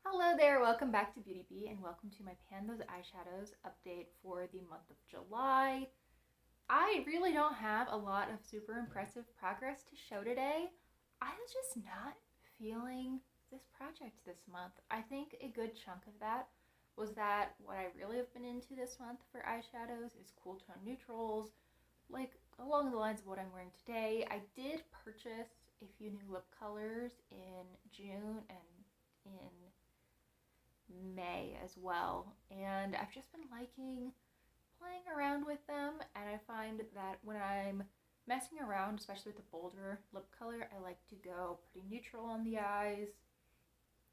Hello there, welcome back to Beauty Bee and welcome to my Those Eyeshadows update for the month of July. I really don't have a lot of super impressive progress to show today. I was just not feeling this project this month. I think a good chunk of that was that what I really have been into this month for eyeshadows is cool tone neutrals, like along the lines of what I'm wearing today. I did purchase a few new lip colors in June and in May as well, and I've just been liking playing around with them, and I find that when I'm messing around, especially with the bolder lip color, I like to go pretty neutral on the eyes,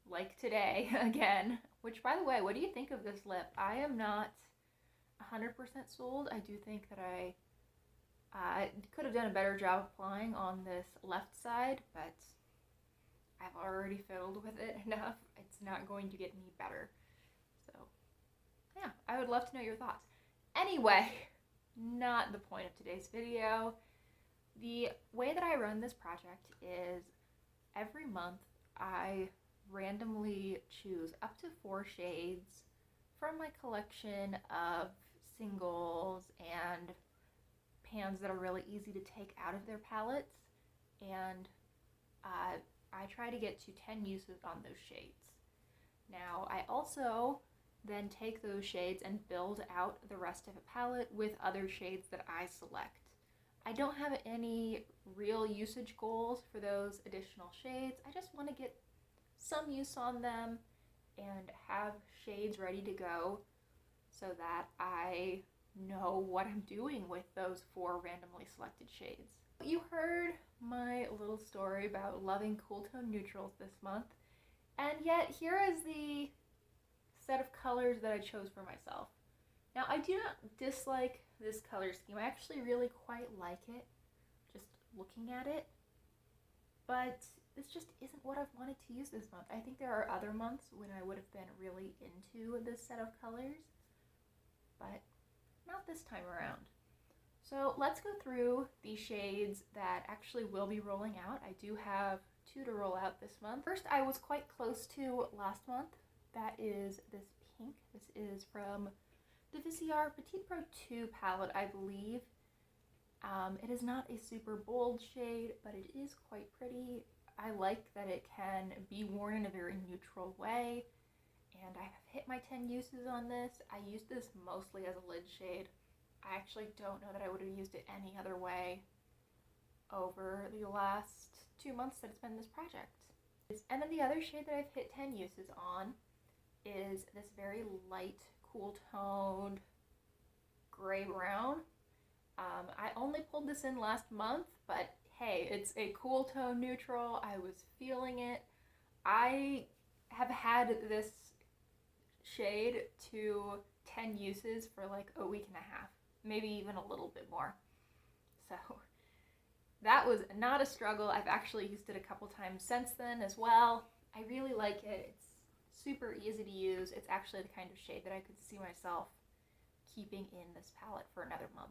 like today again. Which, by the way, what do you think of this lip? I am not 100% sold. I do think that I could have done a better job applying on this left side, but I've already fiddled with it enough. It's not going to get any better. So, yeah, I would love to know your thoughts. Anyway, not the point of today's video. The way that I run this project is every month I randomly choose up to 4 shades from my collection of singles and pans that are really easy to take out of their palettes, and I try to get to 10 uses on those shades. Now, I also then take those shades and build out the rest of a palette with other shades that I select. I don't have any real usage goals for those additional shades. I just want to get some use on them and have shades ready to go so that I know what I'm doing with those 4 randomly selected shades. You heard my little story about loving cool tone neutrals this month, and yet here is the set of colors that I chose for myself. Now, I do not dislike this color scheme. I actually really quite like it, just looking at it, but this just isn't what I've wanted to use this month. I think there are other months when I would have been really into this set of colors, but not this time around. So let's go through the shades that actually will be rolling out. I do have 2 to roll out this month. First, I was quite close to last month. That is this pink. This is from the Viseart Petite Pro 2 palette, I believe. It is not a super bold shade, but it is quite pretty. I like that it can be worn in a very neutral way, and I have hit my 10 uses on this. I used this mostly as a lid shade. I actually don't know that I would have used it any other way over the last 2 months that it's been this project. And then the other shade that I've hit 10 uses on is this very light, cool toned gray brown. I only pulled this in last month, but hey, it's a cool tone neutral. I was feeling it. I have had this shade to 10 uses for like a week and a half, maybe even a little bit more. So that was not a struggle. I've actually used it a couple times since then as well. I really like it. It's super easy to use. It's actually the kind of shade that I could see myself keeping in this palette for another month.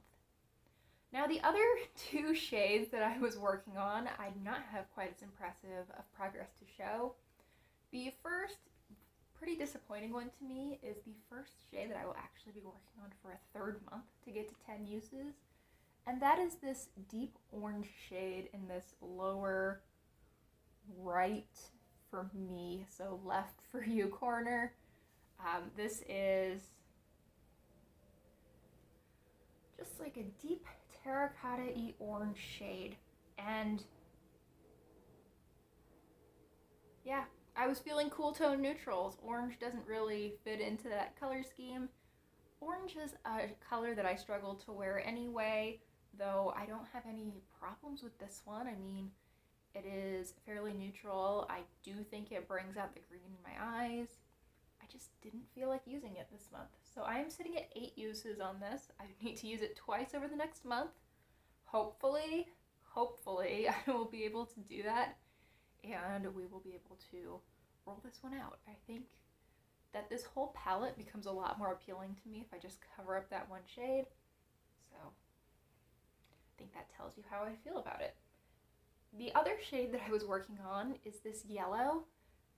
Now, the other 2 shades that I was working on, I do not have quite as impressive of progress to show. The first pretty disappointing one to me is the first shade that I will actually be working on for a 3rd month to get to 10 uses, and that is this deep orange shade in this lower right for me, so left for you corner. This is just like a deep terracotta-y orange shade, and yeah, I was feeling cool tone neutrals. Orange doesn't really fit into that color scheme. Orange is a color that I struggle to wear anyway, though I don't have any problems with this one. I mean, it is fairly neutral. I do think it brings out the green in my eyes. I just didn't feel like using it this month. So I am sitting at 8 uses on this. I need to use it twice over the next month. Hopefully, I will be able to do that, and we will be able to roll this one out. I think that this whole palette becomes a lot more appealing to me if I just cover up that one shade. So I think that tells you how I feel about it. The other shade that I was working on is this yellow.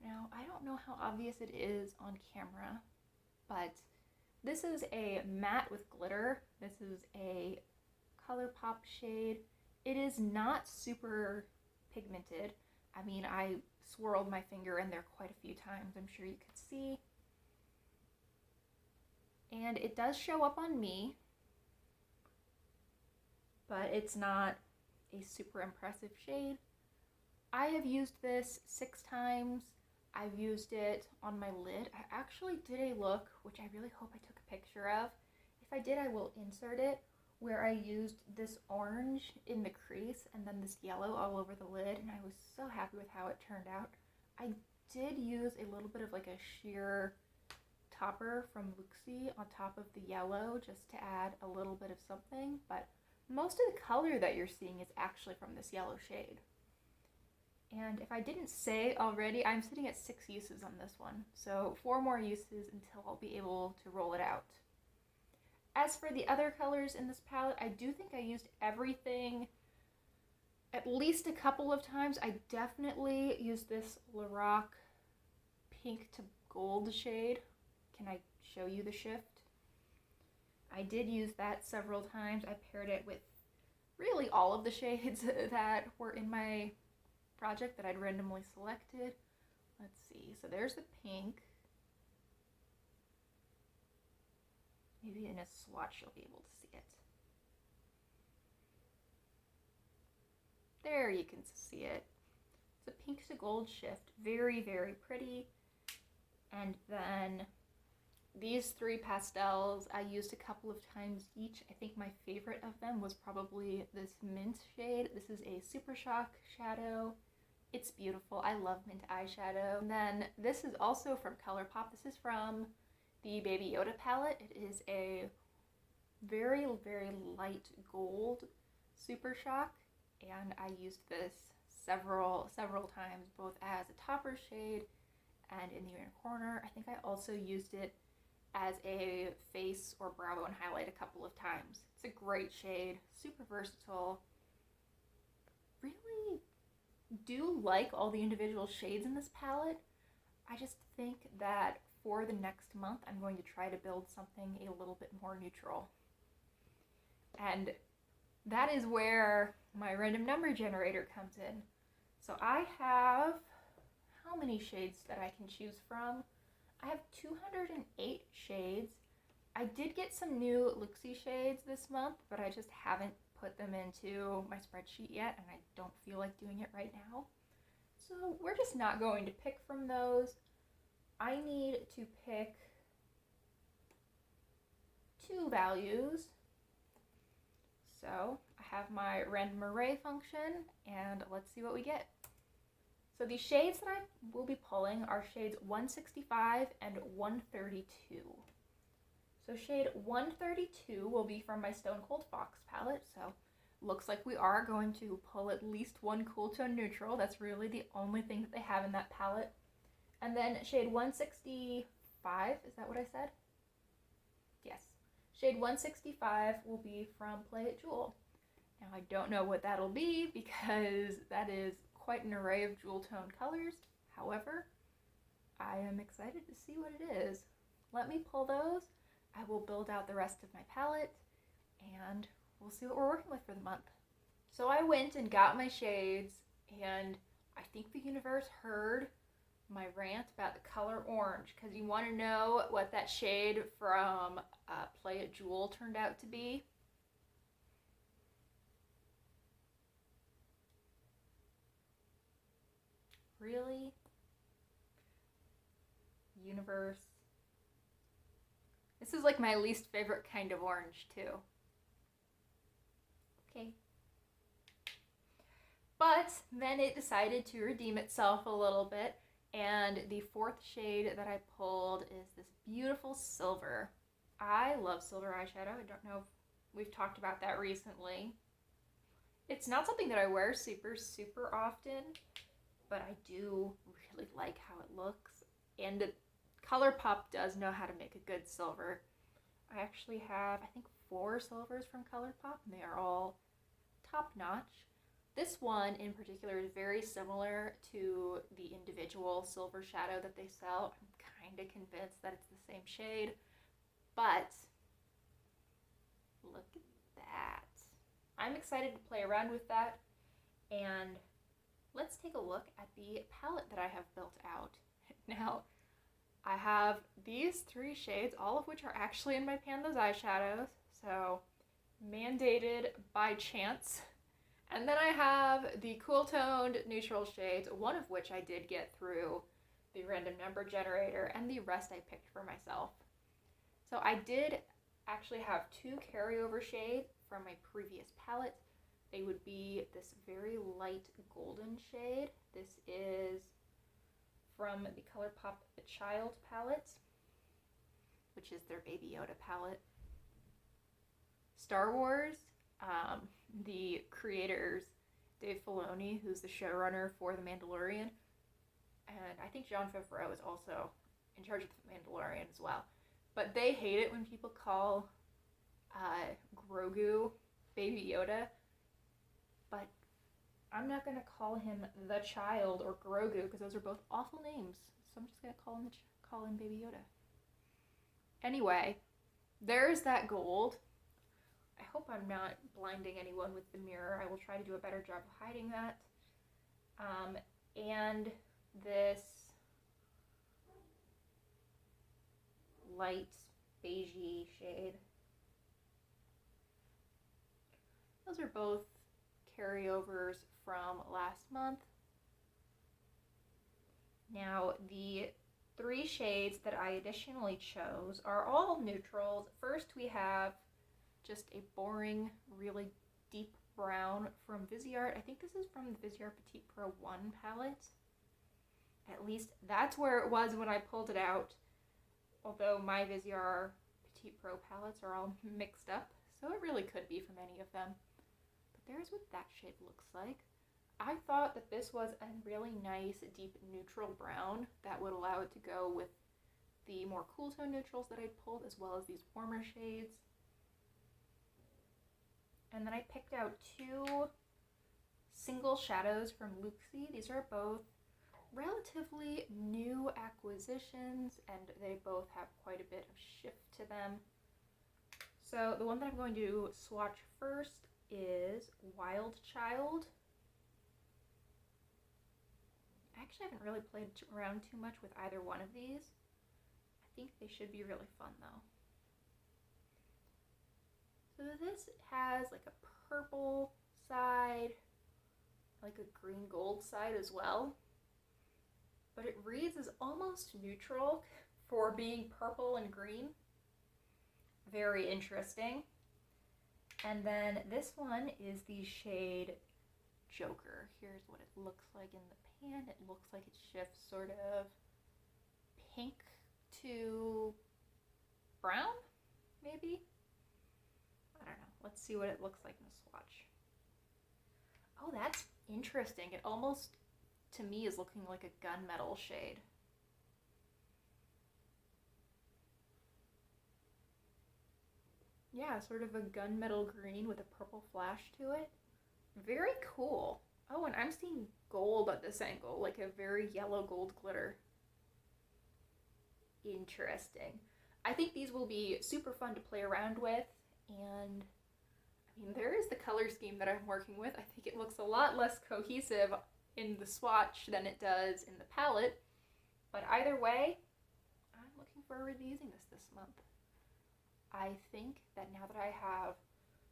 Now, I don't know how obvious it is on camera, but this is a matte with glitter. This is a ColourPop shade. It is not super pigmented. I mean, I swirled my finger in there quite a few times, I'm sure you could see. And it does show up on me, but it's not a super impressive shade. I have used this 6 times. I've used it on my lid. I actually did a look, which I really hope I took a picture of. If I did, I will insert it, where I used this orange in the crease and then this yellow all over the lid, and I was so happy with how it turned out. I did use a little bit of like a sheer topper from Luxie on top of the yellow just to add a little bit of something, but most of the color that you're seeing is actually from this yellow shade. And if I didn't say already, I'm sitting at 6 uses on this one, so 4 more uses until I'll be able to roll it out. As for the other colors in this palette, I do think I used everything at least a couple of times. I definitely used this Lorac pink to gold shade. Can I show you the shift? I did use that several times. I paired it with really all of the shades that were in my project that I'd randomly selected. Let's see, so there's the pink. Maybe in a swatch you'll be able to see it. There, you can see it. It's a pink to gold shift, very, very pretty. And then these 3 pastels I used a couple of times each. I think my favorite of them was probably this mint shade. This is a Super Shock shadow. It's beautiful. I love mint eyeshadow. And then this is also from ColourPop. This is from the Baby Yoda palette. It is a very, very light gold Super Shock, and I used this several times, both as a topper shade and in the inner corner. I think I also used it as a face or brow bone highlight a couple of times. It's a great shade, super versatile. Really do like all the individual shades in this palette. I just think that for the next month, I'm going to try to build something a little bit more neutral. And that is where my random number generator comes in. So I have, how many shades that I can choose from? I have 208 shades. I did get some new Luxie shades this month, but I just haven't put them into my spreadsheet yet, and I don't feel like doing it right now. So we're just not going to pick from those. I need to pick 2 values. So I have my random array function, and let's see what we get. So the shades that I will be pulling are shades 165 and 132. So shade 132 will be from my Stone Cold Fox palette, so looks like we are going to pull at least 1 cool tone neutral. That's really the only thing that they have in that palette. And then shade 165, is that what I said? Yes. Shade 165 will be from Play It Jewel. Now I don't know what that'll be because that is quite an array of jewel tone colors. However, I am excited to see what it is. Let me pull those. I will build out the rest of my palette and we'll see what we're working with for the month. So I went and got my shades, and I think the universe heard my rant about the color orange, because you want to know what that shade from Play It Jewel turned out to be. Really? Universe. This is like my least favorite kind of orange too. Okay. But then it decided to redeem itself a little bit, and the 4th shade that I pulled is this beautiful silver. I love silver eyeshadow. I don't know if we've talked about that recently. It's not something that I wear super often, but I do really like how it looks, and ColourPop does know how to make a good silver. I actually have, I think, 4 silvers from ColourPop, and they are all top notch. This one in particular is very similar to the individual silver shadow that they sell. I'm kind of convinced that it's the same shade, but look at that. I'm excited to play around with that, and let's take a look at the palette that I have built out. Now, I have these 3 shades, all of which are actually in my Pastels eyeshadows, so mandated by chance. And then I have the cool toned neutral shades, one of which I did get through the random number generator, and the rest I picked for myself. So I did actually have 2 carryover shades from my previous palette. They would be this very light golden shade. This is from the ColourPop The Child palette, which is their Baby Yoda palette. Star Wars, the creators, Dave Filoni, who's the showrunner for The Mandalorian, and I think Jon Favreau is also in charge of The Mandalorian as well. But they hate it when people call Grogu Baby Yoda, but I'm not going to call him the Child or Grogu because those are both awful names. So I'm just going to call him Baby Yoda. Anyway, there's that gold. I hope I'm not blinding anyone with the mirror. I will try to do a better job of hiding that. And this light beigey shade. Those are both carryovers from last month. Now, the 3 shades that I additionally chose are all neutrals. First, we have just a boring, really deep brown from Viseart. I think this is from the Viseart Petite Pro 1 palette. At least that's where it was when I pulled it out. Although my Viseart Petite Pro palettes are all mixed up, so it really could be from any of them. But there's what that shade looks like. I thought that this was a really nice, deep neutral brown that would allow it to go with the more cool tone neutrals that I'd pulled, as well as these warmer shades. And then I picked out 2 single shadows from Luxie. These are both relatively new acquisitions, and they both have quite a bit of shift to them. So the one that I'm going to swatch first is Wild Child. I actually haven't really played around too much with either one of these. I think they should be really fun though. So this has like a purple side, like a green gold side as well. But it reads as almost neutral for being purple and green. Very interesting. And then this one is the shade Joker. Here's what it looks like in the pan. It looks like it shifts sort of pink to brown, maybe? I don't know. Let's see what it looks like in a swatch. Oh, that's interesting. It almost, to me, is looking like a gunmetal shade. Yeah, sort of a gunmetal green with a purple flash to it. Very cool. Oh, and I'm seeing gold at this angle, like a very yellow gold glitter. Interesting. I think these will be super fun to play around with, and I mean, there is the color scheme that I'm working with. I think it looks a lot less cohesive in the swatch than it does in the palette, but either way, I'm looking forward to using this month. I think that now that I have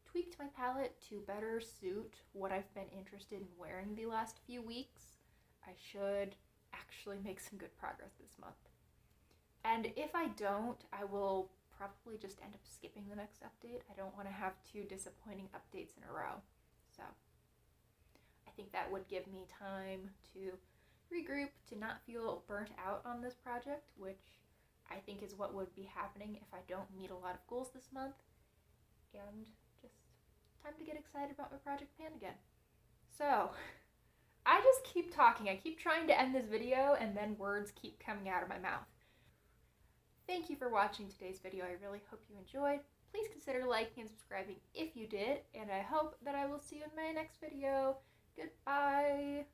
tweaked my palette to better suit what I've been interested in wearing the last few weeks, I should actually make some good progress this month. And if I don't, I will probably just end up skipping the next update. I don't want to have 2 disappointing updates in a row. So I think that would give me time to regroup, to not feel burnt out on this project, which I think is what would be happening if I don't meet a lot of goals this month, and just time to get excited about my project pan again. So I just keep talking. I keep trying to end this video and then words keep coming out of my mouth. Thank you for watching today's video. I really hope you enjoyed. Please consider liking and subscribing if you did, and I hope that I will see you in my next video. Goodbye.